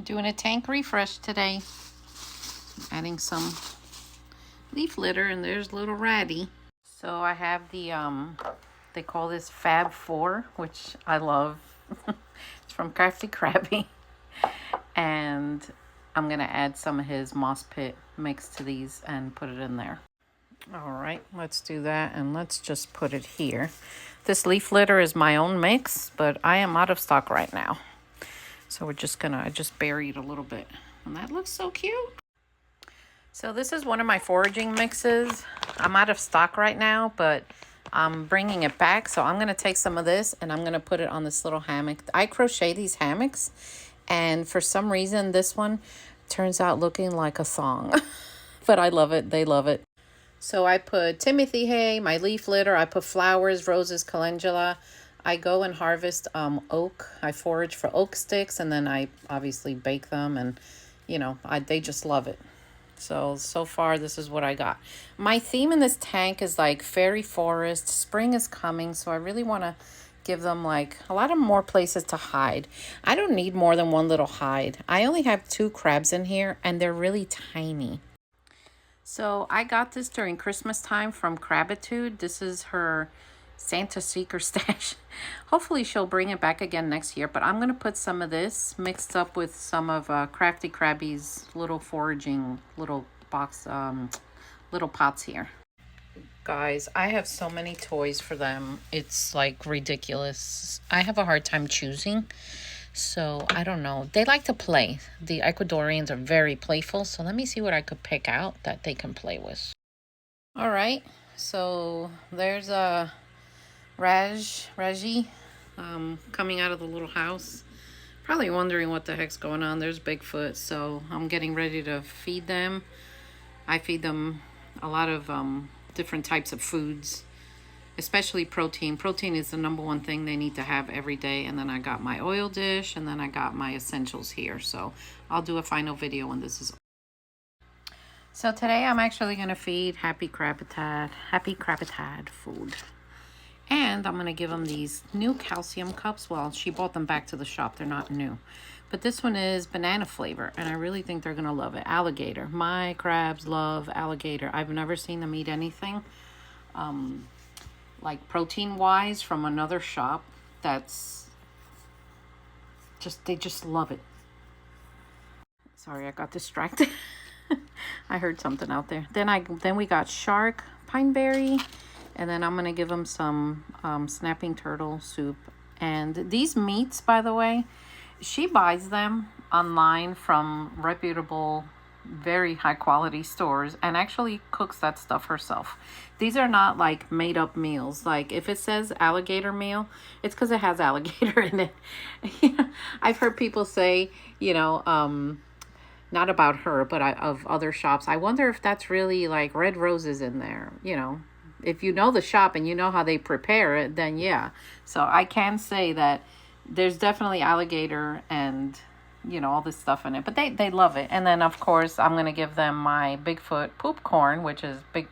doing a tank refresh today. Adding some leaf litter, and there's little Ratty. So I have the, they call this Fab 4, which I love. It's from Crafty Krabby. And I'm going to add some of his moss pit mix to these and put it in there. All right, let's do that, and let's just put it here. This leaf litter is my own mix, but I am out of stock right now. So we're just gonna, I just buried a little bit. And that looks so cute. So this is one of my foraging mixes. I'm out of stock right now, but I'm bringing it back. So I'm gonna take some of this and I'm gonna put it on this little hammock. I crochet these hammocks, and for some reason this one turns out looking like a thong. But I love it, they love it. So I put Timothy hay, my leaf litter, I put flowers, roses, calendula. I go and harvest oak. I forage for oak sticks, and then I obviously bake them, and you know, they just love it. So far this is what I got. My theme in this tank is like fairy forest. Spring is coming, so I really want to give them like a lot of more places to hide. I don't need more than one little hide. I only have 2 crabs in here, and they're really tiny. So I got this during Christmas time from Crabitude. This is her Santa Seeker stash. Hopefully she'll bring it back again next year, but I'm going to put some of this mixed up with some of Crafty Krabby's little foraging little box, little pots here. Guys, I have so many toys for them. It's like ridiculous. I have a hard time choosing. So I don't know. They like to play. The Ecuadorians are very playful. So let me see what I could pick out that they can play with. All right. So there's a Raji coming out of the little house. Probably wondering what the heck's going on. There's Bigfoot. So I'm getting ready to feed them. I feed them a lot of different types of foods, especially protein. Protein is the #1 thing they need to have every day. And then I got my oil dish, and then I got my essentials here. So I'll do a final video when this is. So today I'm actually going to feed Happy Crabitad food. And I'm going to give them these new calcium cups. Well, she bought them back to the shop. They're not new. But this one is banana flavor, and I really think they're going to love it. Alligator. My crabs love alligator. I've never seen them eat anything like protein-wise from another shop that's just, they just love it. Sorry, I got distracted. I heard something out there. Then we got shark, pineberry, and then I'm going to give them some snapping turtle soup. And these meats, by the way, she buys them online from reputable, very high quality stores, and actually cooks that stuff herself. These are not like made up meals. Like if it says alligator meal, it's because it has alligator in it. I've heard people say, you know, not about her, but of other shops, I wonder if that's really like red roses in there. You know, if you know the shop and you know how they prepare it, then yeah. So I can say that there's definitely alligator and, you know, all this stuff in it, but they love it. And then of course I'm going to give them my Bigfoot poop corn, which is big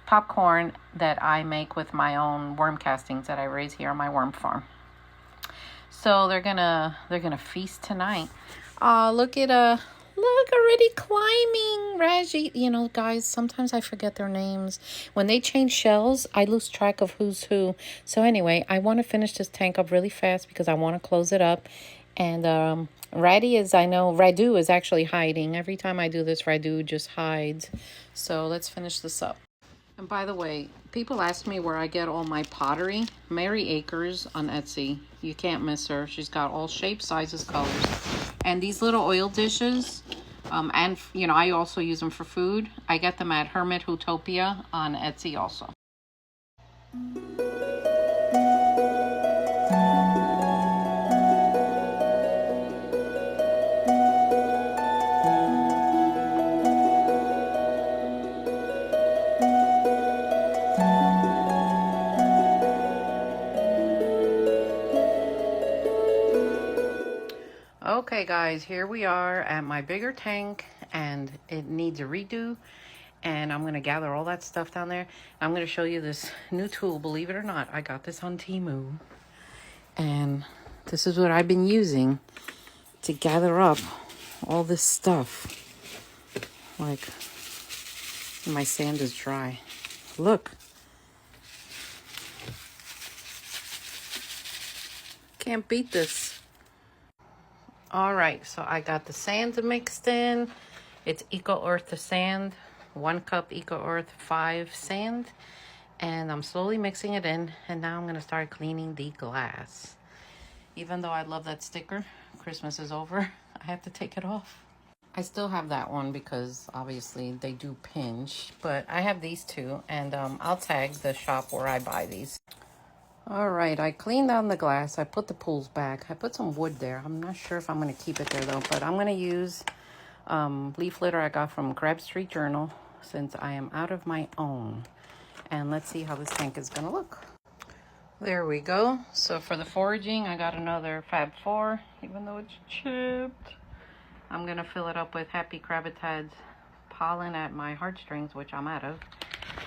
popcorn that I make with my own worm castings that I raise here on my worm farm. So they're gonna feast tonight. Look already climbing Raji. You know, guys, sometimes I forget their names. When they change shells, I lose track of who's who. So anyway, I want to finish this tank up really fast because I want to close it up. And Radu is actually hiding. Every time I do this, Radu just hides. So let's finish this up. And by the way, people ask me where I get all my pottery. Mary Akers on Etsy. You can't miss her. She's got all shapes, sizes, colors. And these little oil dishes, and you know, I also use them for food. I get them at Hermit Hootopia on Etsy also. Okay guys, here we are at my bigger tank, and it needs a redo, and I'm going to gather all that stuff down there. I'm going to show you this new tool. Believe it or not, I got this on Temu, and this is what I've been using to gather up all this stuff. Like, my sand is dry. Look. Can't beat this. All right, so I got the sand mixed in. It's Eco Earth sand, 1 cup Eco Earth 5 sand. And I'm slowly mixing it in. And now I'm gonna start cleaning the glass. Even though I love that sticker, Christmas is over, I have to take it off. I still have that one because obviously they do pinch, but I have these two, and I'll tag the shop where I buy these. All right, I cleaned down the glass. I put the pools back. I put some wood there. I'm not sure if I'm going to keep it there though, but I'm going to use leaf litter I got from Crab Street Journal since I am out of my own. And let's see how this tank is going to look. There we go. So for the foraging, I got another Fab 4, even though it's chipped. I'm going to fill it up with Happy Crabitad's pollen at my heartstrings, which I'm out of.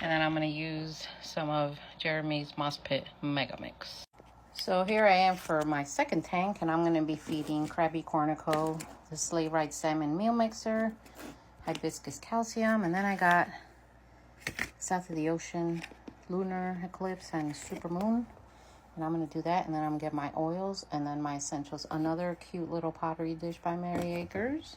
And then I'm going to use some of Jeremy's Moss Pit Mega Mix. So here I am for my second tank, and I'm going to be feeding Krabby Cornico the Sleigh Ride Salmon Meal Mixer, Hibiscus Calcium, and then I got South of the Ocean Lunar Eclipse and Super Moon. And I'm going to do that, and then I'm going to get my oils and then my essentials. Another cute little pottery dish by Mary Akers.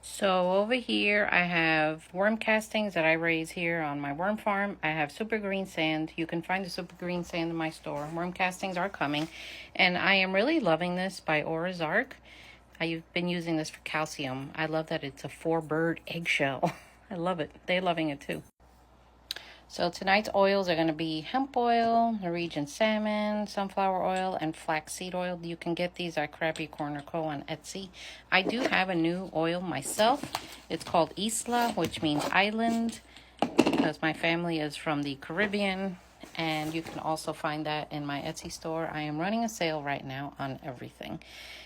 So over here I have worm castings that I raise here on my worm farm. I have super green sand. You can find the super green sand in my store. Worm castings are coming. And I am really loving this by Aura's Arc. I've been using this for calcium. I love that it's a 4-bird eggshell. I love it. They're loving it too. So tonight's oils are going to be hemp oil, Norwegian salmon, sunflower oil, and flaxseed oil. You can get these at Krabby Cornico on Etsy. I do have a new oil myself. It's called Isla, which means island, because my family is from the Caribbean. And you can also find that in my Etsy store. I am running a sale right now on everything.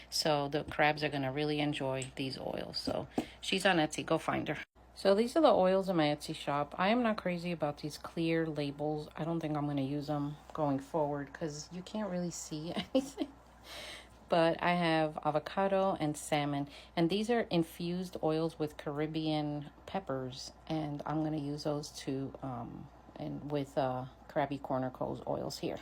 So the crabs are going to really enjoy these oils. So she's on Etsy. Go find her. So these are the oils in my Etsy shop. I am not crazy about these clear labels. I don't think I'm going to use them going forward because you can't really see anything. But I have avocado and salmon. And these are infused oils with Caribbean peppers. And I'm going to use those too and with Krabby Cornico's oils here.